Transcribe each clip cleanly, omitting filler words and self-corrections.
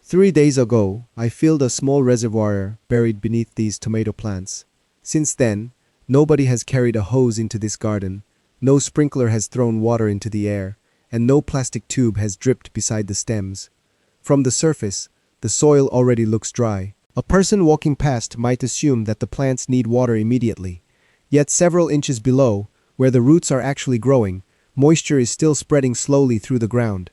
3 days ago, I filled a small reservoir buried beneath these tomato plants. Since then, nobody has carried a hose into this garden, no sprinkler has thrown water into the air, and no plastic tube has dripped beside the stems. From the surface, the soil already looks dry. A person walking past might assume that the plants need water immediately. Yet several inches below, where the roots are actually growing, moisture is still spreading slowly through the ground.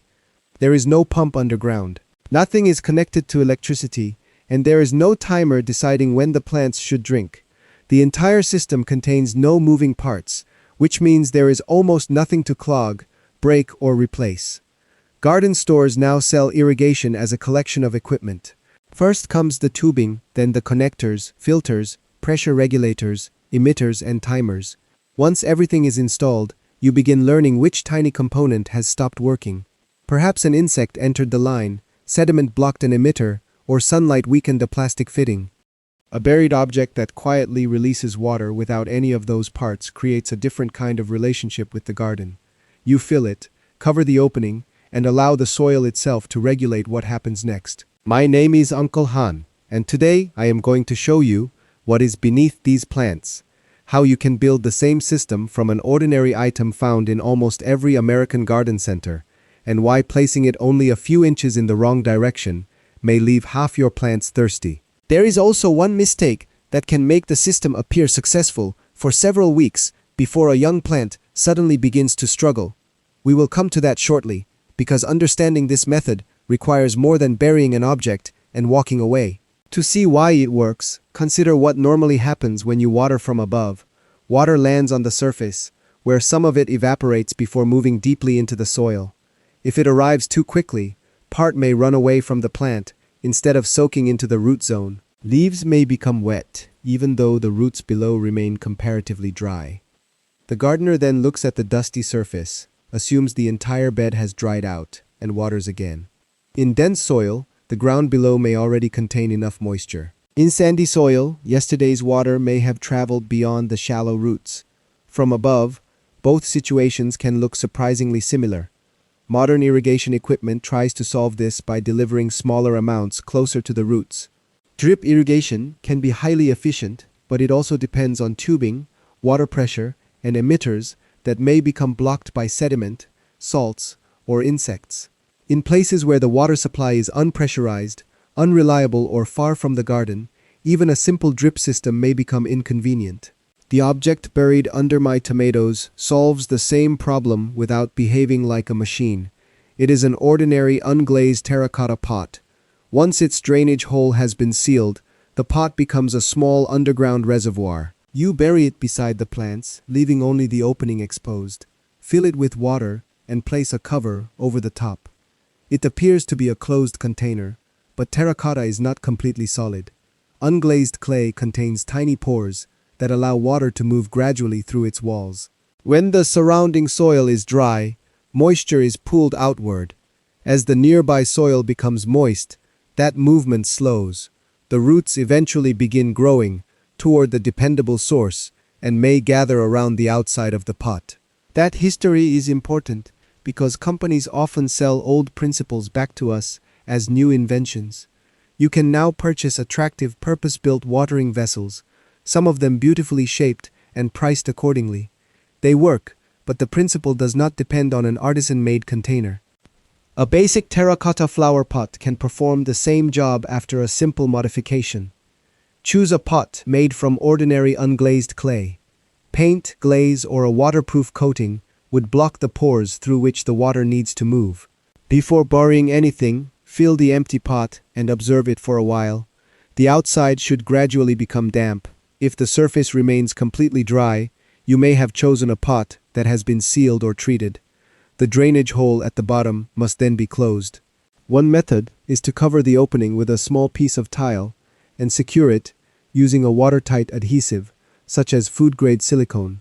There is no pump underground. Nothing is connected to electricity, and there is no timer deciding when the plants should drink. The entire system contains no moving parts, which means there is almost nothing to clog, break, or replace. Garden stores now sell irrigation as a collection of equipment. First comes the tubing, then the connectors, filters, pressure regulators, emitters, and timers. Once everything is installed, you begin learning which tiny component has stopped working. Perhaps an insect entered the line, sediment blocked an emitter, or sunlight weakened a plastic fitting. A buried object that quietly releases water without any of those parts creates a different kind of relationship with the garden. You fill it, cover the opening, and allow the soil itself to regulate what happens next. My name is Uncle Han, and today I am going to show you what is beneath these plants, how you can build the same system from an ordinary item found in almost every American garden center, and why placing it only a few inches in the wrong direction may leave half your plants thirsty. There is also one mistake that can make the system appear successful for several weeks before a young plant suddenly begins to struggle. We will come to that shortly, because understanding this method requires more than burying an object and walking away. To see why it works, consider what normally happens when you water from above. Water lands on the surface, where some of it evaporates before moving deeply into the soil. If it arrives too quickly, part may run away from the plant instead of soaking into the root zone. Leaves may become wet, even though the roots below remain comparatively dry. The gardener then looks at the dusty surface, assumes the entire bed has dried out, and waters again. In dense soil, the ground below may already contain enough moisture. In sandy soil, yesterday's water may have traveled beyond the shallow roots. From above, both situations can look surprisingly similar. Modern irrigation equipment tries to solve this by delivering smaller amounts closer to the roots. Drip irrigation can be highly efficient, but it also depends on tubing, water pressure, and emitters that may become blocked by sediment, salts, or insects. In places where the water supply is unpressurized, unreliable, or far from the garden, even a simple drip system may become inconvenient. The object buried under my tomatoes solves the same problem without behaving like a machine. It is an ordinary unglazed terracotta pot. Once its drainage hole has been sealed, the pot becomes a small underground reservoir. You bury it beside the plants, leaving only the opening exposed. Fill it with water and place a cover over the top. It appears to be a closed container, but terracotta is not completely solid. Unglazed clay contains tiny pores that allow water to move gradually through its walls. When the surrounding soil is dry, moisture is pulled outward. As the nearby soil becomes moist, that movement slows. The roots eventually begin growing toward the dependable source and may gather around the outside of the pot. That history is important because companies often sell old principles back to us as new inventions. You can now purchase attractive purpose-built watering vessels, some of them beautifully shaped and priced accordingly. They work, but the principle does not depend on an artisan-made container. A basic terracotta flower pot can perform the same job after a simple modification. Choose a pot made from ordinary unglazed clay. Paint, glaze, or a waterproof coating would block the pores through which the water needs to move. Before burying anything, fill the empty pot and observe it for a while. The outside should gradually become damp. If the surface remains completely dry, you may have chosen a pot that has been sealed or treated. The drainage hole at the bottom must then be closed. One method is to cover the opening with a small piece of tile and secure it using a watertight adhesive, such as food-grade silicone.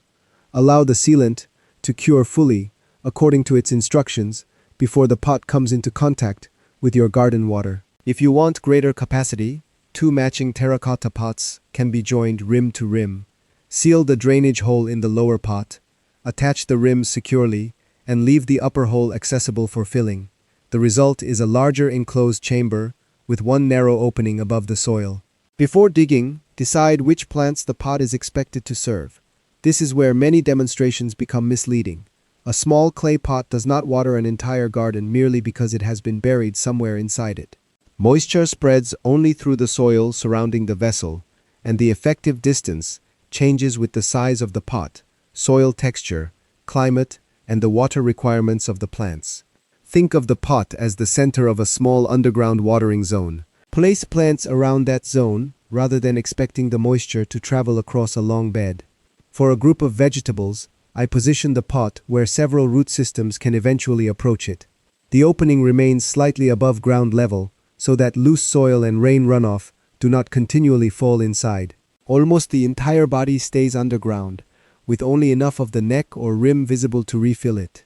Allow the sealant to cure fully, according to its instructions, before the pot comes into contact with your garden water. If you want greater capacity, 2 matching terracotta pots can be joined rim to rim. Seal the drainage hole in the lower pot, attach the rims securely, and leave the upper hole accessible for filling. The result is a larger enclosed chamber with one narrow opening above the soil. Before digging, decide which plants the pot is expected to serve. This is where many demonstrations become misleading. A small clay pot does not water an entire garden merely because it has been buried somewhere inside it. Moisture spreads only through the soil surrounding the vessel, and the effective distance changes with the size of the pot, soil texture, climate, and the water requirements of the plants. Think of the pot as the center of a small underground watering zone. Place plants around that zone rather than expecting the moisture to travel across a long bed. For a group of vegetables, I position the pot where several root systems can eventually approach it. The opening remains slightly above ground level so that loose soil and rain runoff do not continually fall inside. Almost the entire body stays underground, with only enough of the neck or rim visible to refill it.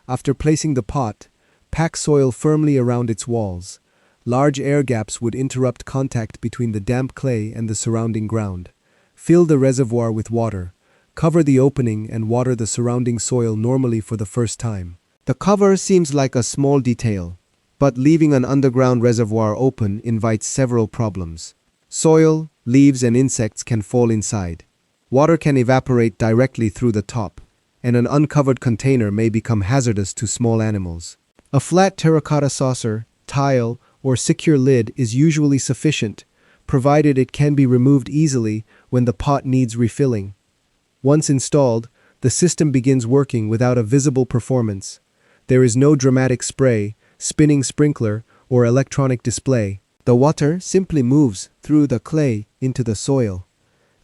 After placing the pot, pack soil firmly around its walls. Large air gaps would interrupt contact between the damp clay and the surrounding ground. Fill the reservoir with water. Cover the opening and water the surrounding soil normally for the first time. The cover seems like a small detail, but leaving an underground reservoir open invites several problems. Soil, leaves, and insects can fall inside. Water can evaporate directly through the top, and an uncovered container may become hazardous to small animals. A flat terracotta saucer, tile, or secure lid is usually sufficient, provided it can be removed easily when the pot needs refilling. Once installed, the system begins working without a visible performance. There is no dramatic spray, spinning sprinkler, or electronic display. The water simply moves through the clay into the soil.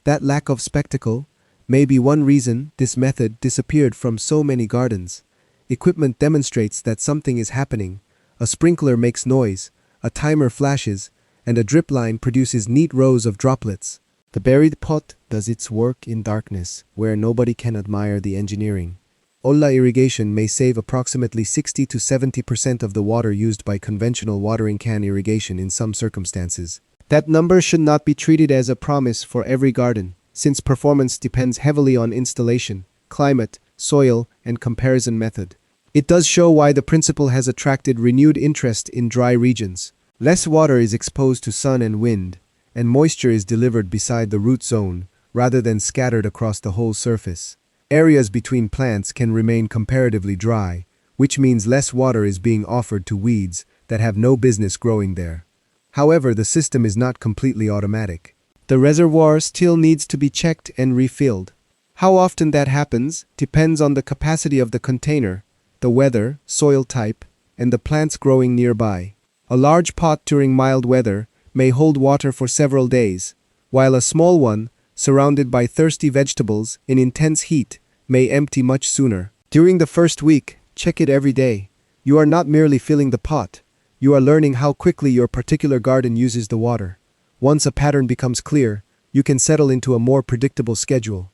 That lack of spectacle may be one reason this method disappeared from so many gardens. Equipment demonstrates that something is happening. A sprinkler makes noise, a timer flashes, and a drip line produces neat rows of droplets. The buried pot does its work in darkness, where nobody can admire the engineering. Olla irrigation may save approximately 60 to 70% of the water used by conventional watering can irrigation in some circumstances. That number should not be treated as a promise for every garden, since performance depends heavily on installation, climate, soil, and comparison method. It does show why the principle has attracted renewed interest in dry regions. Less water is exposed to sun and wind, and moisture is delivered beside the root zone rather than scattered across the whole surface. Areas between plants can remain comparatively dry, which means less water is being offered to weeds that have no business growing there. However, the system is not completely automatic. The reservoir still needs to be checked and refilled. How often that happens depends on the capacity of the container, the weather, soil type, and the plants growing nearby. A large pot during mild weather may hold water for several days, while a small one, surrounded by thirsty vegetables in intense heat, may empty much sooner. During the first week, check it every day. You are not merely filling the pot. You are learning how quickly your particular garden uses the water. Once a pattern becomes clear, you can settle into a more predictable schedule.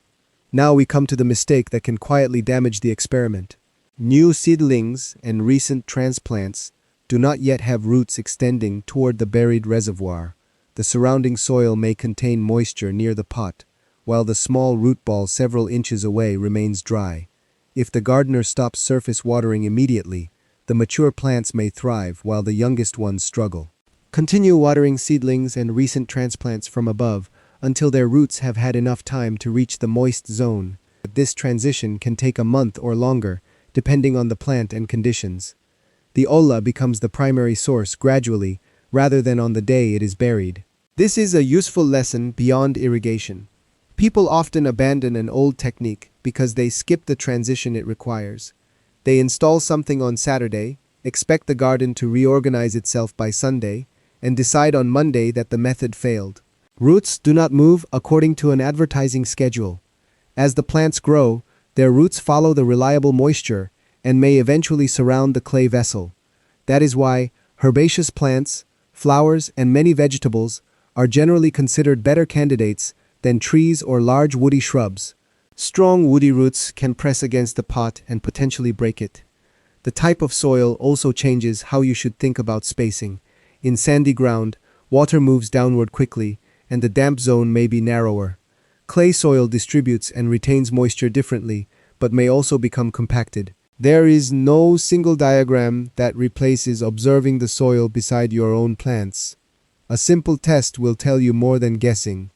Now we come to the mistake that can quietly damage the experiment. New seedlings and recent transplants do not yet have roots extending toward the buried reservoir. The surrounding soil may contain moisture near the pot, while the small root ball several inches away remains dry. If the gardener stops surface watering immediately, the mature plants may thrive while the youngest ones struggle. Continue watering seedlings and recent transplants from above until their roots have had enough time to reach the moist zone. This transition can take a month or longer, depending on the plant and conditions. The olla becomes the primary source gradually, rather than on the day it is buried. This is a useful lesson beyond irrigation. People often abandon an old technique because they skip the transition it requires. They install something on Saturday, expect the garden to reorganize itself by Sunday, and decide on Monday that the method failed. Roots do not move according to an advertising schedule. As the plants grow, their roots follow the reliable moisture and may eventually surround the clay vessel. That is why herbaceous plants, flowers, and many vegetables are generally considered better candidates than trees or large woody shrubs. Strong woody roots can press against the pot and potentially break it. The type of soil also changes how you should think about spacing. In sandy ground, water moves downward quickly, and the damp zone may be narrower. Clay soil distributes and retains moisture differently, but may also become compacted. There is no single diagram that replaces observing the soil beside your own plants. A simple test will tell you more than guessing.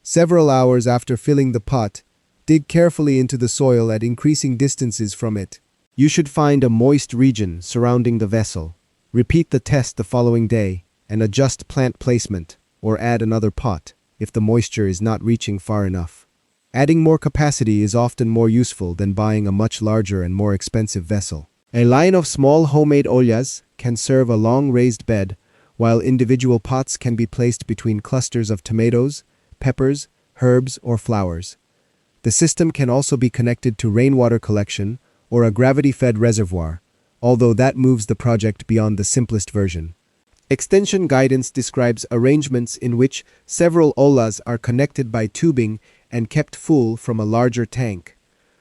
Several hours after filling the pot, dig carefully into the soil at increasing distances from it. You should find a moist region surrounding the vessel. Repeat the test the following day and adjust plant placement or add another pot if the moisture is not reaching far enough. Adding more capacity is often more useful than buying a much larger and more expensive vessel. A line of small homemade ollas can serve a long raised bed, while individual pots can be placed between clusters of tomatoes, peppers, herbs, or flowers. The system can also be connected to rainwater collection or a gravity-fed reservoir, although that moves the project beyond the simplest version. Extension guidance describes arrangements in which several ollas are connected by tubing and kept full from a larger tank.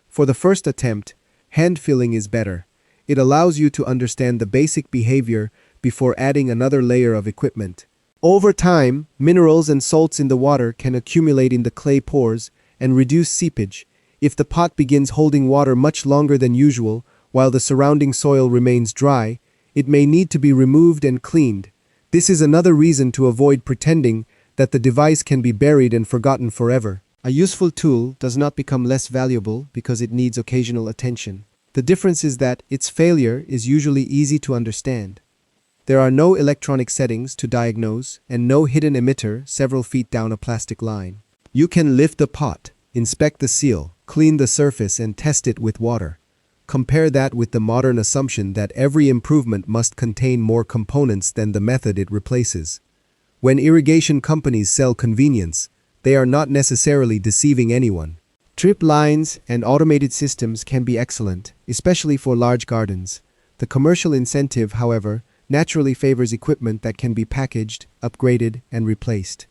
For the first attempt, hand filling is better. It allows you to understand the basic behavior before adding another layer of equipment. Over time, minerals and salts in the water can accumulate in the clay pores and reduce seepage. If the pot begins holding water much longer than usual while the surrounding soil remains dry, it may need to be removed and cleaned. This is another reason to avoid pretending that the device can be buried and forgotten forever. A useful tool does not become less valuable because it needs occasional attention. The difference is that its failure is usually easy to understand. There are no electronic settings to diagnose and no hidden emitter several feet down a plastic line. You can lift the pot, inspect the seal, clean the surface, and test it with water. Compare that with the modern assumption that every improvement must contain more components than the method it replaces. When irrigation companies sell convenience, they are not necessarily deceiving anyone. Drip lines and automated systems can be excellent, especially for large gardens. The commercial incentive, however, naturally favors equipment that can be packaged, upgraded, and replaced.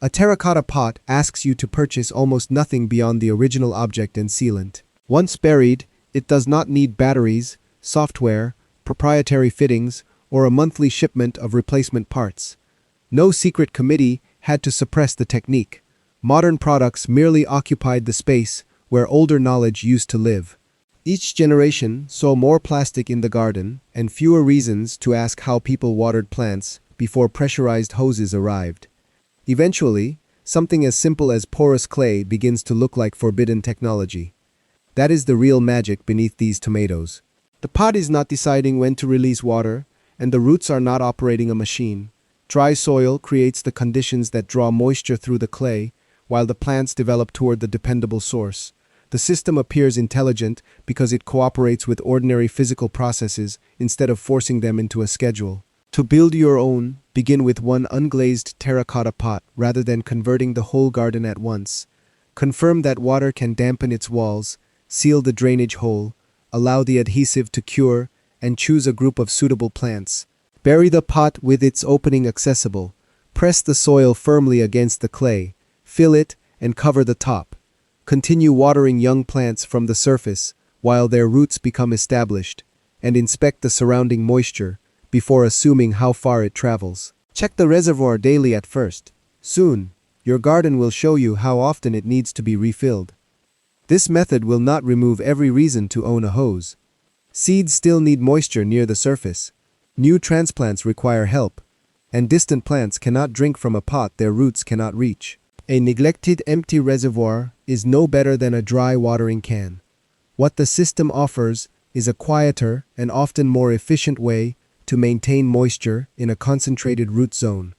A terracotta pot asks you to purchase almost nothing beyond the original object and sealant. Once buried, it does not need batteries, software, proprietary fittings, or a monthly shipment of replacement parts. No secret committee had to suppress the technique. Modern products merely occupied the space where older knowledge used to live. Each generation saw more plastic in the garden and fewer reasons to ask how people watered plants before pressurized hoses arrived. Eventually, something as simple as porous clay begins to look like forbidden technology. That is the real magic beneath these tomatoes. The pot is not deciding when to release water, and the roots are not operating a machine. Dry soil creates the conditions that draw moisture through the clay, while the plants develop toward the dependable source. The system appears intelligent because it cooperates with ordinary physical processes instead of forcing them into a schedule. To build your own, begin with one unglazed terracotta pot rather than converting the whole garden at once. Confirm that water can dampen its walls, seal the drainage hole, allow the adhesive to cure, and choose a group of suitable plants. Bury the pot with its opening accessible. Press the soil firmly against the clay, fill it, and cover the top. Continue watering young plants from the surface while their roots become established, and inspect the surrounding moisture before assuming how far it travels. Check the reservoir daily at first. Soon, your garden will show you how often it needs to be refilled. This method will not remove every reason to own a hose. Seeds still need moisture near the surface. New transplants require help, and distant plants cannot drink from a pot their roots cannot reach. A neglected empty reservoir is no better than a dry watering can. What the system offers is a quieter and often more efficient way to maintain moisture in a concentrated root zone.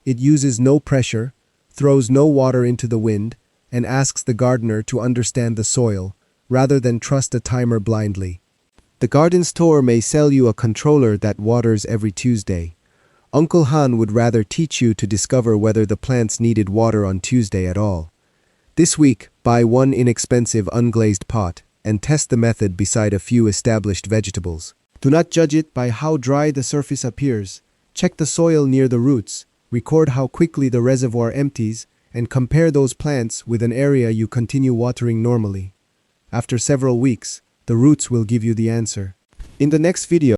It uses no pressure, throws no water into the wind, and asks the gardener to understand the soil, rather than trust a timer blindly. The garden store may sell you a controller that waters every Tuesday. Uncle Han would rather teach you to discover whether the plants needed water on Tuesday at all. This week, buy one inexpensive unglazed pot and test the method beside a few established vegetables. Do not judge it by how dry the surface appears. Check the soil near the roots, record how quickly the reservoir empties, and compare those plants with an area you continue watering normally. After several weeks, the roots will give you the answer. In the next video,